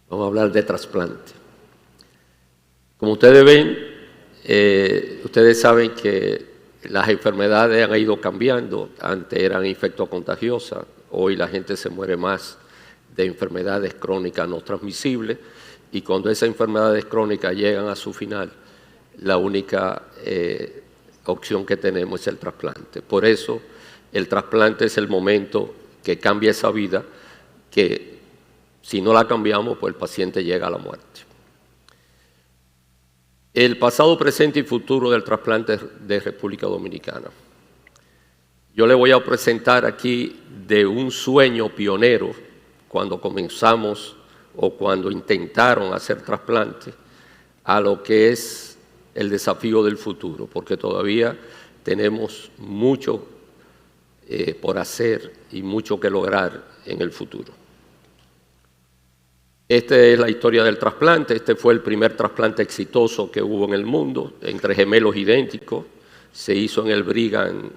Vamos a hablar de trasplante. Como ustedes ven, ustedes saben que las enfermedades han ido cambiando. Antes eran infectocontagiosas, hoy la gente se muere más de enfermedades crónicas no transmisibles, y cuando esas enfermedades crónicas llegan a su final, la única opción que tenemos es el trasplante. Por eso el trasplante es el momento que cambia esa vida, que si no la cambiamos, pues el paciente llega a la muerte. El pasado, presente y futuro del trasplante de República Dominicana. Yo le voy a presentar aquí de un sueño pionero cuando comenzamos o cuando intentaron hacer trasplante, a lo que es el desafío del futuro, porque todavía tenemos mucho por hacer y mucho que lograr en el futuro. Esta es la historia del trasplante. Este fue el primer trasplante exitoso que hubo en el mundo, entre gemelos idénticos. Se hizo en el Brigham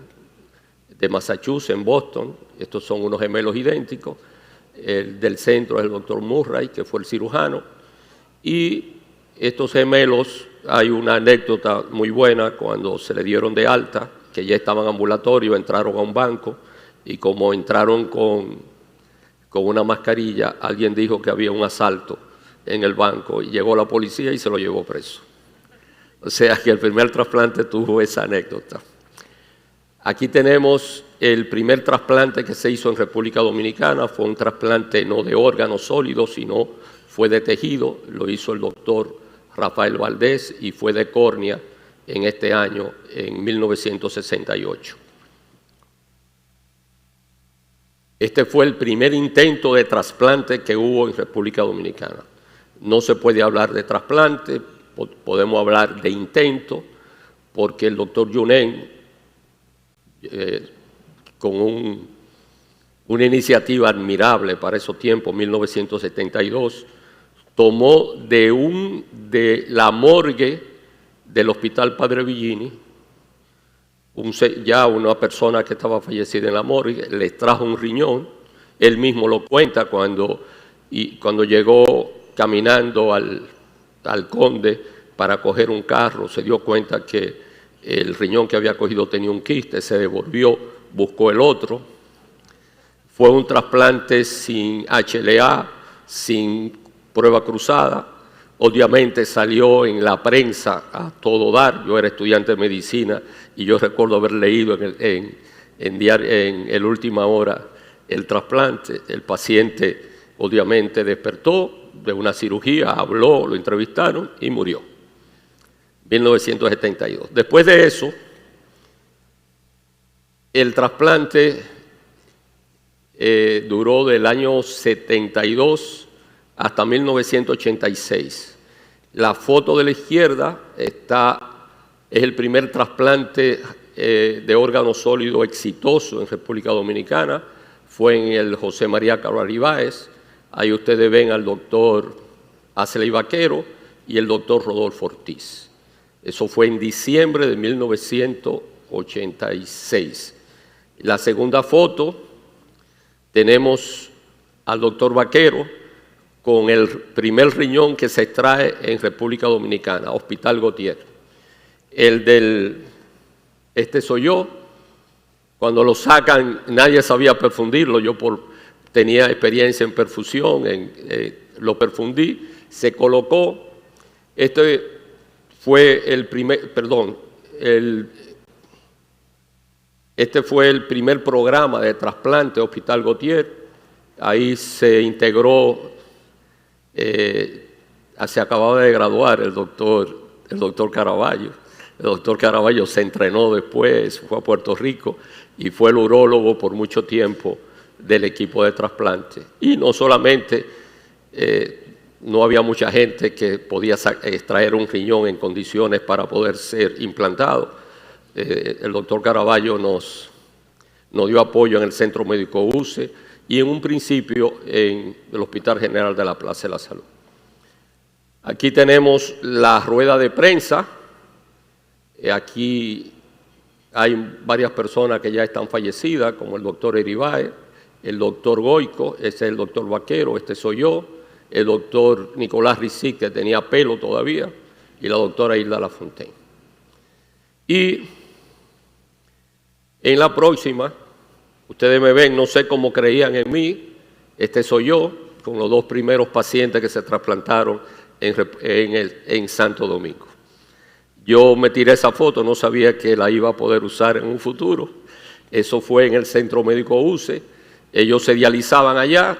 de Massachusetts, en Boston. Estos son unos gemelos idénticos. El del centro es el doctor Murray, que fue el cirujano. Y estos gemelos, hay una anécdota muy buena, cuando se le dieron de alta, que ya estaban ambulatorios, entraron a un banco, y como entraron con una mascarilla, alguien dijo que había un asalto en el banco, y llegó la policía y se lo llevó preso. O sea que el primer trasplante tuvo esa anécdota. Aquí tenemos el primer trasplante que se hizo en República Dominicana. Fue un trasplante no de órganos sólidos, sino fue de tejido. Lo hizo el doctor Rafael Valdés, y fue de córnea en este año, en 1968. Este fue el primer intento de trasplante que hubo en República Dominicana. No se puede hablar de trasplante, podemos hablar de intento, porque el doctor Junen, con una iniciativa admirable para esos tiempos, 1972, tomó de la morgue del Hospital Padre Villini, ya una persona que estaba fallecida en la morgue, le trajo un riñón. Él mismo lo cuenta cuando llegó caminando al Conde para coger un carro, se dio cuenta que el riñón que había cogido tenía un quiste, se devolvió, buscó el otro. Fue un trasplante sin HLA, sin prueba cruzada. Obviamente salió en la prensa a todo dar. Yo era estudiante de medicina y yo recuerdo haber leído en el Última Hora el trasplante. El paciente obviamente despertó de una cirugía, habló, lo entrevistaron y murió. 1972. Después de eso, el trasplante duró del año 72 hasta 1986. La foto de la izquierda es el primer trasplante de órgano sólido exitoso en República Dominicana. Fue en el José María Cabral Ibáez. Ahí ustedes ven al doctor Aceley Vaquero y el doctor Rodolfo Ortiz. Eso fue en diciembre de 1986. La segunda foto, tenemos al doctor Vaquero con el primer riñón que se extrae en República Dominicana, Hospital Gautier. Este soy yo. Cuando lo sacan, nadie sabía perfundirlo. Yo tenía experiencia en perfusión, lo perfundí, se colocó. Este fue el primer programa de trasplante Hospital Gautier. Ahí se integró, se acababa de graduar el doctor Caraballo. El doctor Caraballo se entrenó después, fue a Puerto Rico y fue el urólogo por mucho tiempo del equipo de trasplante. Y no solamente, no había mucha gente que podía extraer un riñón en condiciones para poder ser implantado. El doctor Caraballo nos dio apoyo en el Centro Médico UCE y en un principio en el Hospital General de la Plaza de la Salud. Aquí tenemos la rueda de prensa. Aquí hay varias personas que ya están fallecidas, como el doctor Eribáez, el doctor Goico, ese es el doctor Vaquero, este soy yo, el doctor Nicolás Rizic, que tenía pelo todavía, y la doctora Hilda Lafontaine. Y en la próxima, ustedes me ven, no sé cómo creían en mí, este soy yo, con los 2 primeros pacientes que se trasplantaron en Santo Domingo. Yo me tiré esa foto, no sabía que la iba a poder usar en un futuro. Eso fue en el Centro Médico UCE. Ellos se dializaban allá.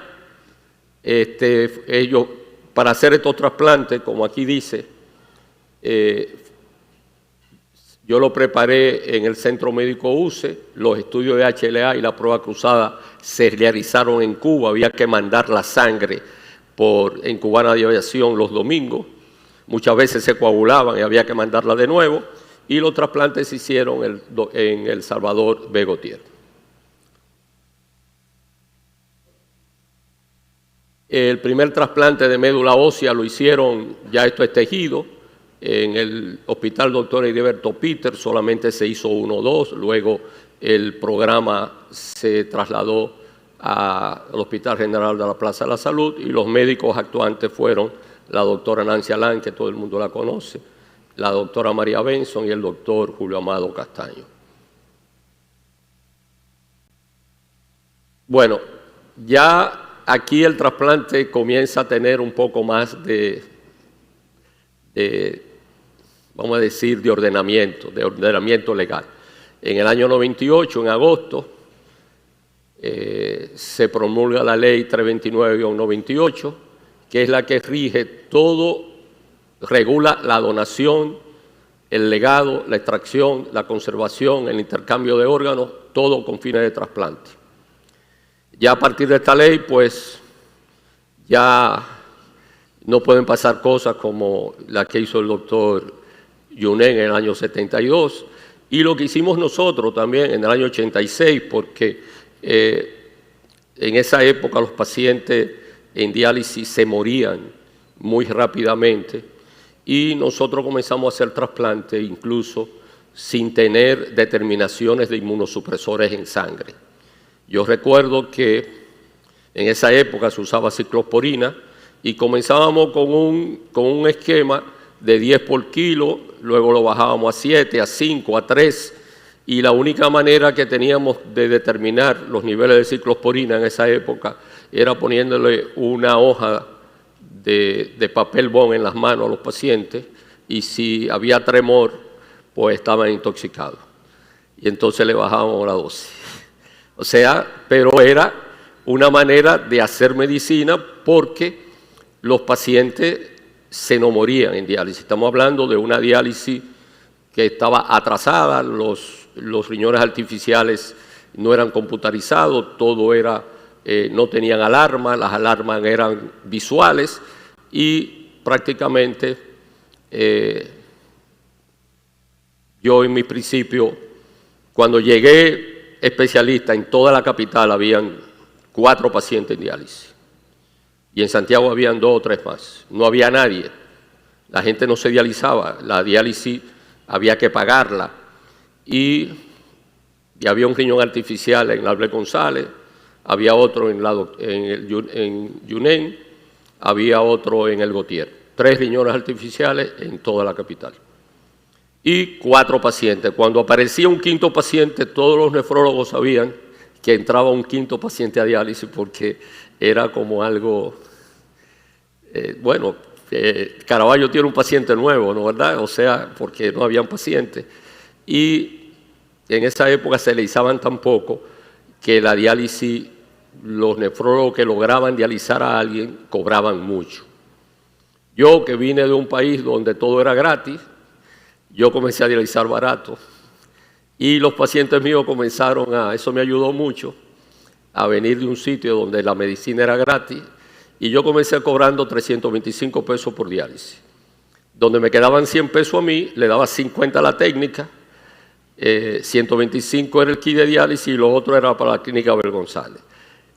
Ellos, para hacer estos trasplantes, como aquí dice, yo lo preparé en el Centro Médico UCE. Los estudios de HLA y la prueba cruzada se realizaron en Cuba. Había que mandar la sangre en Cubana de Aviación los domingos. Muchas veces se coagulaban y había que mandarla de nuevo. Y los trasplantes se hicieron en El Salvador B. Gautier. El primer trasplante de médula ósea lo hicieron, ya esto es tejido, en el Hospital Dr. Heriberto Peter, solamente se hizo 1 o 2, luego el programa se trasladó al Hospital General de la Plaza de la Salud y los médicos actuantes fueron la doctora Nancy Alán, que todo el mundo la conoce, la doctora María Benson y el doctor Julio Amado Castaño. Bueno, ya aquí el trasplante comienza a tener un poco más vamos a decir, de ordenamiento legal. En el año 98, en agosto, se promulga la ley 329-98, que es la que rige todo, regula la donación, el legado, la extracción, la conservación, el intercambio de órganos, todo con fines de trasplante. Ya a partir de esta ley, pues, ya no pueden pasar cosas como la que hizo el doctor Yunen en el año 72 y lo que hicimos nosotros también en el año 86, porque en esa época los pacientes en diálisis se morían muy rápidamente y nosotros comenzamos a hacer trasplantes incluso sin tener determinaciones de inmunosupresores en sangre. Yo recuerdo que en esa época se usaba ciclosporina y comenzábamos con un esquema de 10 por kilo, luego lo bajábamos a 7, a 5, a 3, y la única manera que teníamos de determinar los niveles de ciclosporina en esa época era poniéndole una hoja de papel bond en las manos a los pacientes, y si había tremor, pues estaban intoxicados. Y entonces le bajábamos la dosis. O sea, pero era una manera de hacer medicina porque los pacientes se nos morían en diálisis. Estamos hablando de una diálisis que estaba atrasada, los riñones artificiales no eran computarizados, todo era, no tenían alarma, las alarmas eran visuales y prácticamente yo en mi principio, cuando llegué especialista en toda la capital, habían 4 pacientes en diálisis. Y en Santiago habían 2 o 3 más. No había nadie. La gente no se dializaba. La diálisis había que pagarla. Y había un riñón artificial en Albert González, había otro en Yunen, había otro en el Gautier. 3 riñones artificiales en toda la capital. Y 4 pacientes. Cuando aparecía un 5º paciente, todos los nefrólogos sabían que entraba un 5º paciente a diálisis porque era como algo, Caraballo tiene un paciente nuevo, ¿no verdad? O sea, porque no habían pacientes. Y en esa época se realizaban tan poco que la diálisis, los nefrólogos que lograban dializar a alguien cobraban mucho. Yo, que vine de un país donde todo era gratis, yo comencé a dializar barato. Y los pacientes míos comenzaron eso me ayudó mucho, a venir de un sitio donde la medicina era gratis, y yo comencé cobrando 325 pesos por diálisis. Donde me quedaban 100 pesos a mí, le daba 50 a la técnica, 125 era el kit de diálisis y lo otro era para la clínica Abel González.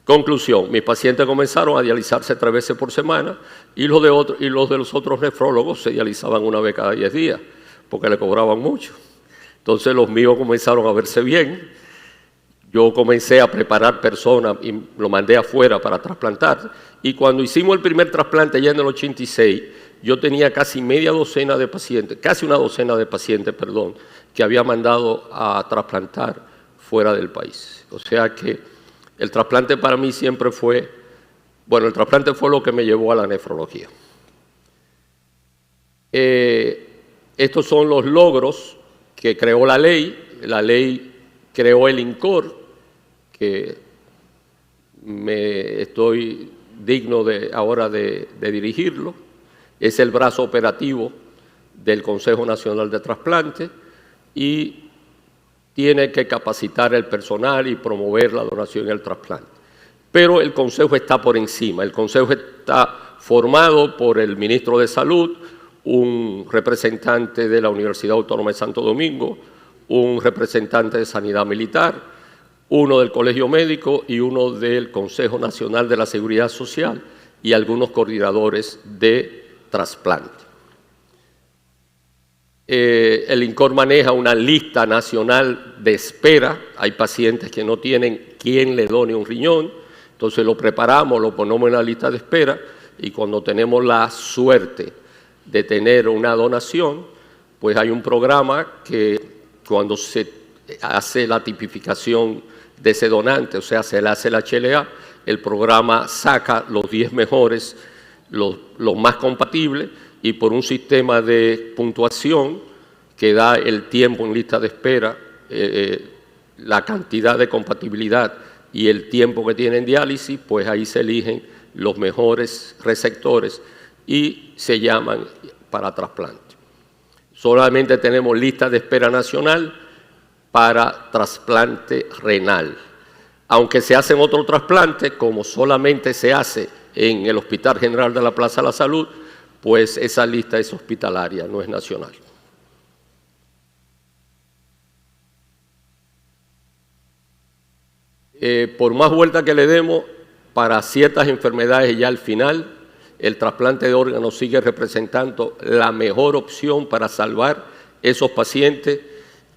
Conclusión, mis pacientes comenzaron a dializarse 3 veces por semana y los de los otros nefrólogos se dializaban 1 vez cada 10 días, porque le cobraban mucho. Entonces los míos comenzaron a verse bien. yo comencé a preparar personas y lo mandé afuera para trasplantar. Y cuando hicimos el primer trasplante ya en el 86, yo tenía casi media docena de pacientes, casi una docena de pacientes, perdón, que había mandado a trasplantar fuera del país. O sea que el trasplante para mí siempre fue, bueno, el trasplante fue lo que me llevó a la nefrología. Estos son los logros que creó la ley. La ley creó el INCOR, que me estoy digno ahora de dirigirlo. Es el brazo operativo del Consejo Nacional de Trasplante y tiene que capacitar el personal y promover la donación y el trasplante. Pero el Consejo está por encima. El Consejo está formado por el Ministro de Salud, un representante de la Universidad Autónoma de Santo Domingo, un representante de Sanidad Militar, uno del Colegio Médico y uno del Consejo Nacional de la Seguridad Social y algunos coordinadores de trasplante. El INCOR maneja una lista nacional de espera. Hay pacientes que no tienen quien le done un riñón, entonces lo preparamos, lo ponemos en la lista de espera y cuando tenemos la suerte de tener una donación, pues hay un programa que cuando se hace la tipificación de ese donante, o sea, se le hace la HLA, el programa saca los 10 mejores, los más compatibles, y por un sistema de puntuación que da el tiempo en lista de espera, la cantidad de compatibilidad y el tiempo que tienen diálisis, pues ahí se eligen los mejores receptores y se llaman para trasplante. Solamente tenemos lista de espera nacional para trasplante renal. Aunque se hacen otros trasplantes, como solamente se hace en el Hospital General de la Plaza de la Salud, pues esa lista es hospitalaria, no es nacional. Por más vuelta que le demos, para ciertas enfermedades ya al final, el trasplante de órganos sigue representando la mejor opción para salvar esos pacientes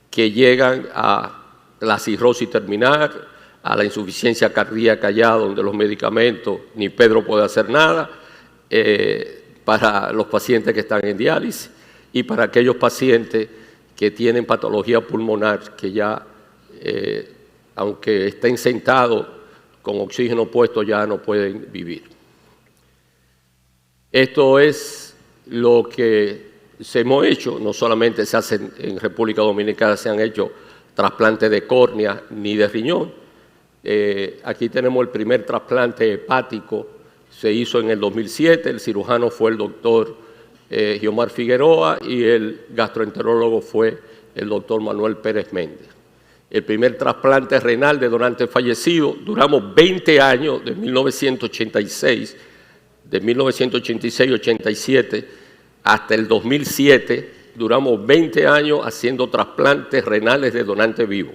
que llegan a la cirrosis terminal, a la insuficiencia cardíaca ya donde los medicamentos ni Pedro puede hacer nada, para los pacientes que están en diálisis y para aquellos pacientes que tienen patología pulmonar que ya, aunque estén sentados con oxígeno puesto, ya no pueden vivir. Esto es lo que hemos hecho. No solamente se hace en República Dominicana, se han hecho trasplantes de córnea ni de riñón. Aquí tenemos el primer trasplante hepático, se hizo en el 2007, el cirujano fue el doctor Giomar Figueroa y el gastroenterólogo fue el doctor Manuel Pérez Méndez. El primer trasplante renal de donante fallecido, duramos 20 años, de 1986, de 1986-87 hasta el 2007, duramos 20 años haciendo trasplantes renales de donante vivo.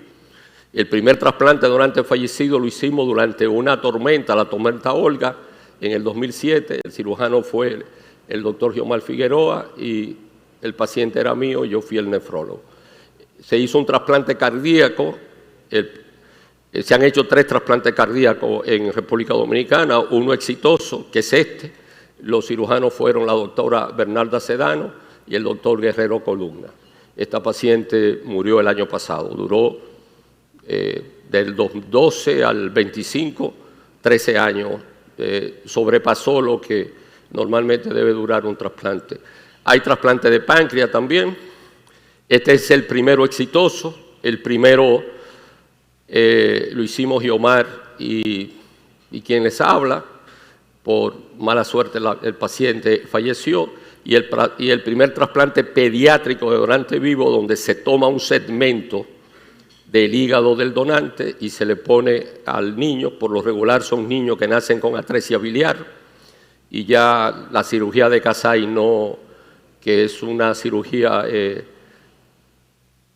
El primer trasplante de donante fallecido lo hicimos durante una tormenta, la tormenta Olga, en el 2007. El cirujano fue el doctor Giomar Figueroa y el paciente era mío y yo fui el nefrólogo. Se hizo un trasplante cardíaco, se han hecho 3 trasplantes cardíacos en República Dominicana, uno exitoso, que es este. Los cirujanos fueron la doctora Bernarda Sedano y el doctor Guerrero Columna. Esta paciente murió el año pasado, duró del 12 al 25, 13 años, sobrepasó lo que normalmente debe durar un trasplante. Hay trasplante de páncreas también. Este es el primero exitoso. El primero lo hicimos Giomar y quien les habla. Por mala suerte el paciente falleció. Y el primer trasplante pediátrico de donante vivo, donde se toma un segmento del hígado del donante y se le pone al niño. Por lo regular son niños que nacen con atresia biliar y ya la cirugía de Kasai no, que es una cirugía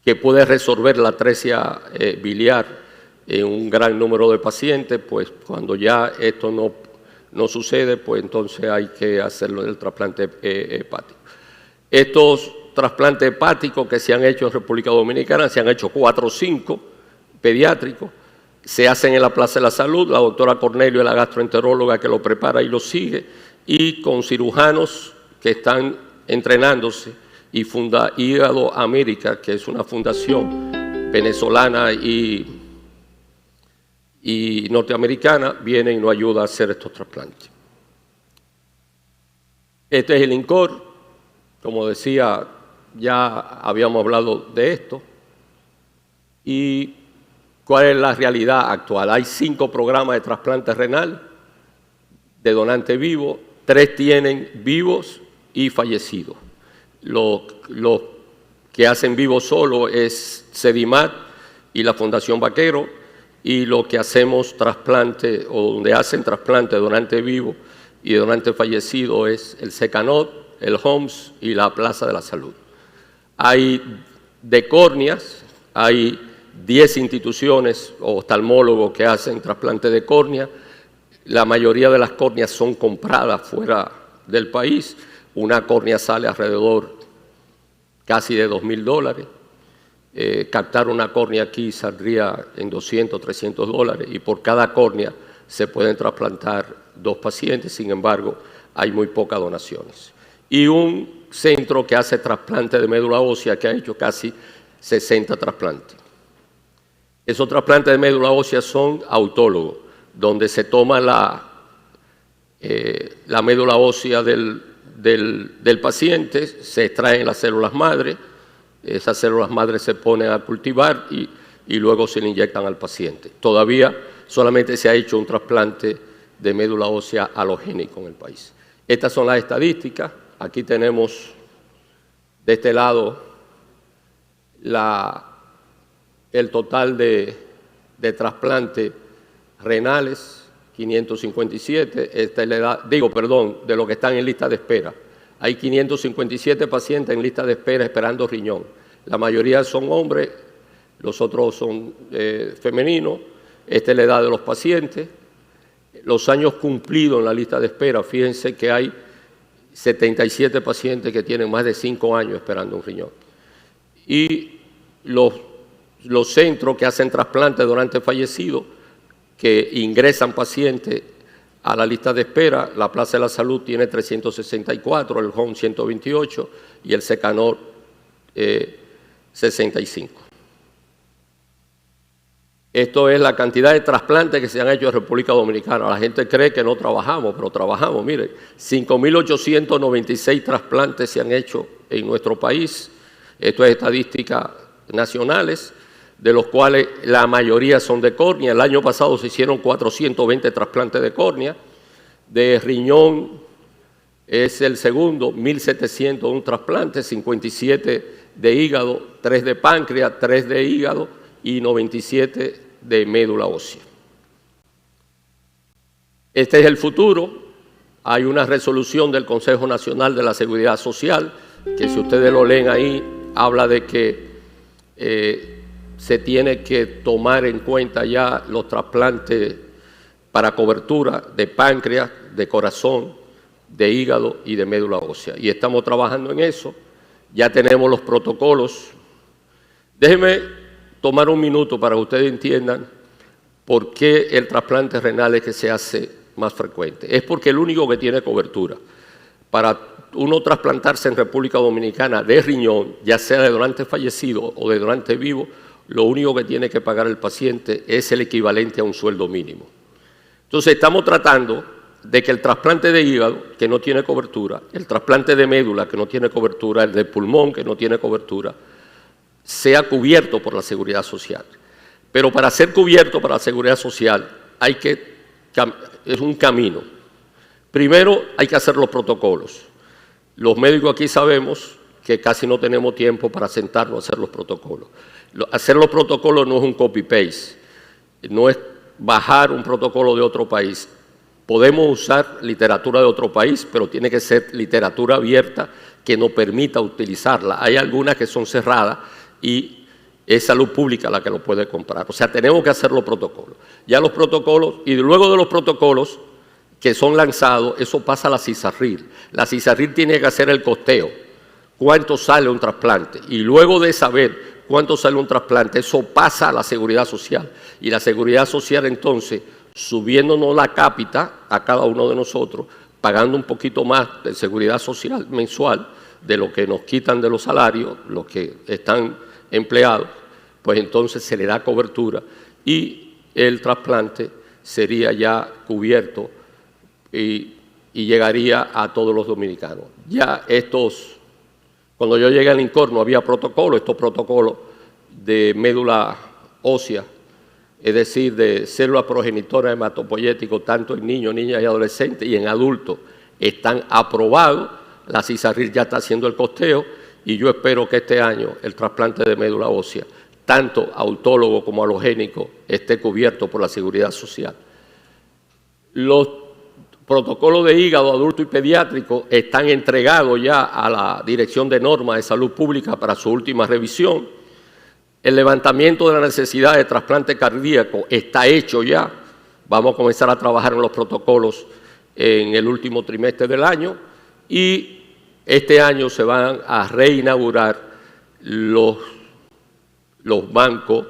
que puede resolver la atresia biliar en un gran número de pacientes, pues cuando ya esto no sucede, pues entonces hay que hacerlo del trasplante hepático. Estos trasplantes hepáticos que se han hecho en República Dominicana, se han hecho 4 o 5 pediátricos, Se hacen en la Plaza de la Salud, la doctora Cornelio es la gastroenteróloga que lo prepara y lo sigue, y con cirujanos que están entrenándose, y funda Hígado América, que es una fundación venezolana y norteamericana, viene y nos ayuda a hacer estos trasplantes. Este es el INCOR, como decía, ya habíamos hablado de esto. ¿Y cuál es la realidad actual? Hay 5 programas de trasplante renal de donante vivo, 3 tienen vivos y fallecidos. Los que hacen vivo solo es Sedimat y la Fundación Vaquero, y lo que hacemos trasplante, o donde hacen trasplante de donante vivo y de donante fallecido, es el Secanot, el HOMS y la Plaza de la Salud. Hay de córneas, hay 10 instituciones o oftalmólogos que hacen trasplante de córnea. La mayoría de las córneas son compradas fuera del país. Una córnea sale alrededor casi de $2.000. Captar una córnea aquí saldría en $200, $300, y por cada córnea se pueden trasplantar 2 pacientes. Sin embargo, hay muy pocas donaciones. Y un centro que hace trasplante de médula ósea, que ha hecho casi 60 trasplantes. Esos trasplantes de médula ósea son autólogos, donde se toma la médula ósea del paciente, se extraen las células madre, esas células madre se ponen a cultivar y luego se le inyectan al paciente. Todavía solamente se ha hecho un trasplante de médula ósea halogénico en el país. Estas son las estadísticas. Aquí tenemos de este lado el total de trasplantes renales, 557. Esta es la edad, de los que están en lista de espera. Hay 557 pacientes en lista de espera esperando riñón. La mayoría son hombres, los otros son femeninos. Esta es la edad de los pacientes. Los años cumplidos en la lista de espera, fíjense que hay 77 pacientes que tienen más de 5 años esperando un riñón. Y los centros que hacen trasplantes de donantes fallecidos, que ingresan pacientes a la lista de espera, la Plaza de la Salud tiene 364, el HOMS 128 y el Secanor 65. Esto es la cantidad de trasplantes que se han hecho en República Dominicana. La gente cree que no trabajamos, pero trabajamos. Mire, 5.896 trasplantes se han hecho en nuestro país. Esto es estadísticas nacionales, de los cuales la mayoría son de córnea. El año pasado se hicieron 420 trasplantes de córnea. De riñón es el segundo, 1.701 trasplantes, 57 de hígado, 3 de páncreas, 3 de hígado y 97 de médula ósea. Este es el futuro. Hay una resolución del Consejo Nacional de la Seguridad Social, que si ustedes lo leen ahí, habla de que se tiene que tomar en cuenta ya los trasplantes para cobertura de páncreas, de corazón, de hígado y de médula ósea. Y estamos trabajando en eso. Ya tenemos los protocolos. Déjenme tomar un minuto para que ustedes entiendan por qué el trasplante renal es que se hace más frecuente. Es porque es el único que tiene cobertura. Para uno trasplantarse en República Dominicana de riñón, ya sea de donante fallecido o de donante vivo, lo único que tiene que pagar el paciente es el equivalente a un sueldo mínimo. Entonces estamos tratando de que el trasplante de hígado, que no tiene cobertura, el trasplante de médula, que no tiene cobertura, el de pulmón, que no tiene cobertura, sea cubierto por la Seguridad Social. Pero para ser cubierto por la Seguridad Social es un camino. Primero hay que hacer los protocolos. Los médicos aquí sabemos que casi no tenemos tiempo para sentarnos a hacer los protocolos. Hacer los protocolos no es un copy-paste, no es bajar un protocolo de otro país. Podemos usar literatura de otro país, pero tiene que ser literatura abierta que nos permita utilizarla. Hay algunas que son cerradas y es salud pública la que lo puede comprar. O sea, tenemos que hacer los protocolos. Ya los protocolos, y luego de los protocolos que son lanzados, eso pasa a la CISARRIL. La CISARRIL tiene que hacer el costeo, cuánto sale un trasplante, y luego de saber ¿cuánto sale un trasplante? Eso pasa a la seguridad social. Y la seguridad social entonces, subiéndonos la cápita a cada uno de nosotros, pagando un poquito más de seguridad social mensual de lo que nos quitan de los salarios, los que están empleados, pues entonces se le da cobertura y el trasplante sería ya cubierto y llegaría a todos los dominicanos. Ya cuando yo llegué al INCOR no había protocolo, estos protocolos de médula ósea, es decir, de célula progenitora hematopoyético, tanto en niños, niñas y adolescentes y en adultos, están aprobados. La CISARRIL ya está haciendo el costeo y yo espero que este año el trasplante de médula ósea, tanto autólogo como halogénico, esté cubierto por la seguridad social. Los protocolos de hígado adulto y pediátrico están entregados ya a la Dirección de Normas de Salud Pública para su última revisión. El levantamiento de la necesidad de trasplante cardíaco está hecho ya. Vamos a comenzar a trabajar en los protocolos en el último trimestre del año y este año se van a reinaugurar los bancos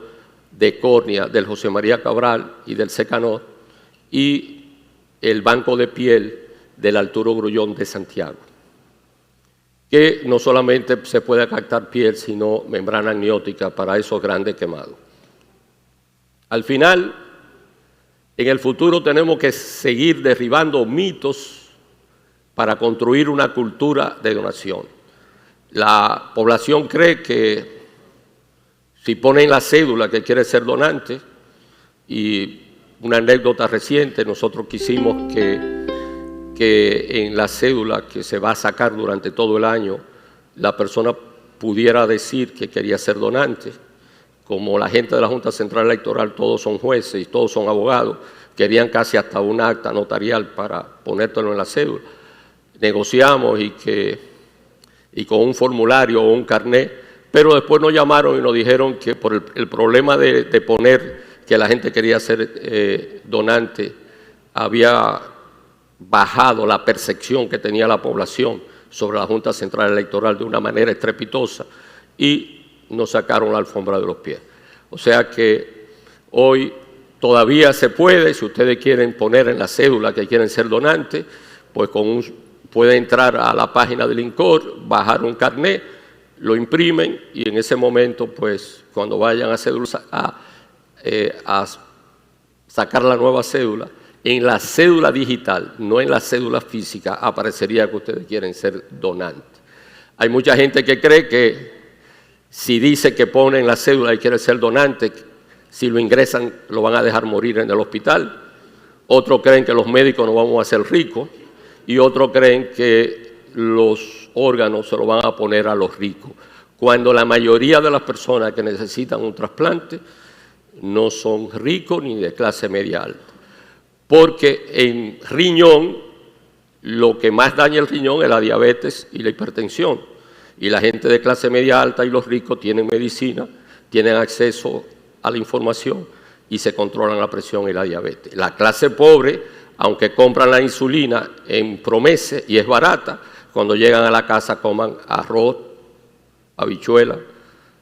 de córnea del José María Cabral y del Secanor y el banco de piel del Arturo Grullón de Santiago, que no solamente se puede captar piel, sino membrana amniótica para esos grandes quemados. Al final, en el futuro tenemos que seguir derribando mitos para construir una cultura de donación. La población cree que si pone en la cédula que quiere ser donante, y una anécdota reciente, nosotros quisimos que en la cédula que se va a sacar durante todo el año, la persona pudiera decir que quería ser donante. Como la gente de la Junta Central Electoral, todos son jueces y todos son abogados, querían casi hasta un acta notarial para ponértelo en la cédula. Negociamos y con un formulario o un carnet, pero después nos llamaron y nos dijeron que por el problema de poner que la gente quería ser donante, había bajado la percepción que tenía la población sobre la Junta Central Electoral de una manera estrepitosa y nos sacaron la alfombra de los pies. O sea que hoy todavía se puede, si ustedes quieren poner en la cédula que quieren ser donantes, pues pueden entrar a la página del INCOR, bajar un carnet, lo imprimen y en ese momento, pues cuando vayan a sacar la nueva cédula, en la cédula digital, no en la cédula física, aparecería que ustedes quieren ser donantes. Hay mucha gente que cree que si dice que pone en la cédula y quiere ser donante, si lo ingresan lo van a dejar morir en el hospital. Otros creen que los médicos no vamos a ser ricos y otros creen que los órganos se los van a poner a los ricos, cuando la mayoría de las personas que necesitan un trasplante no son ricos ni de clase media alta. Porque en riñón, lo que más daña el riñón es la diabetes y la hipertensión. Y la gente de clase media alta y los ricos tienen medicina, tienen acceso a la información y se controlan la presión y la diabetes. La clase pobre, aunque compran la insulina en Promese y es barata, cuando llegan a la casa coman arroz, habichuela,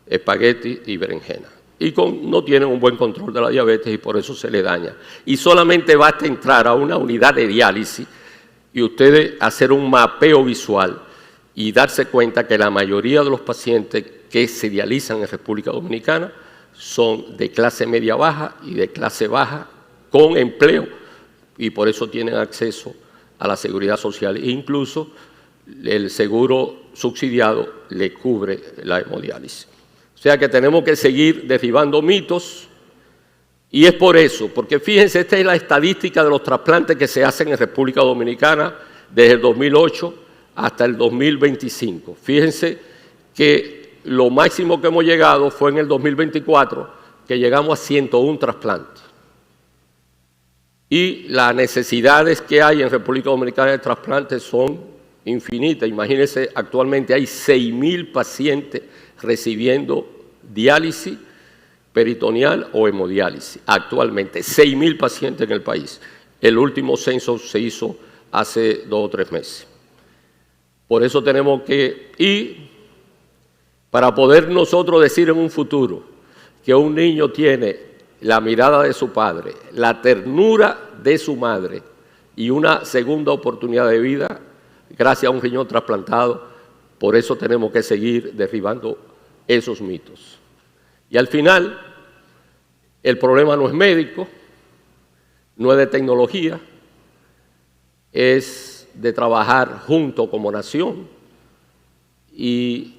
espagueti y berenjena. Y no tienen un buen control de la diabetes y por eso se le daña. Y solamente basta entrar a una unidad de diálisis y ustedes hacer un mapeo visual y darse cuenta que la mayoría de los pacientes que se dializan en República Dominicana son de clase media baja y de clase baja con empleo y por eso tienen acceso a la seguridad social e incluso el seguro subsidiado le cubre la hemodiálisis. O sea que tenemos que seguir derribando mitos y es por eso, porque fíjense, esta es la estadística de los trasplantes que se hacen en República Dominicana desde el 2008 hasta el 2025. Fíjense que lo máximo que hemos llegado fue en el 2024, que llegamos a 101 trasplantes. Y las necesidades que hay en República Dominicana de trasplantes son infinitas. Imagínense, actualmente hay 6.000 pacientes recibiendo diálisis peritoneal o hemodiálisis. Actualmente, 6.000 pacientes en el país. El último censo se hizo hace 2 o 3 meses. Por eso tenemos que... Y para poder nosotros decir en un futuro que un niño tiene la mirada de su padre, la ternura de su madre y una segunda oportunidad de vida gracias a un riñón trasplantado. Por eso tenemos que seguir derribando esos mitos. Y al final, el problema no es médico, no es de tecnología, es de trabajar junto como nación, y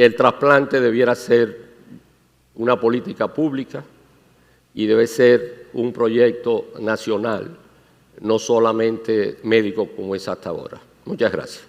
el trasplante debiera ser una política pública y debe ser un proyecto nacional, no solamente médico como es hasta ahora. Muchas gracias.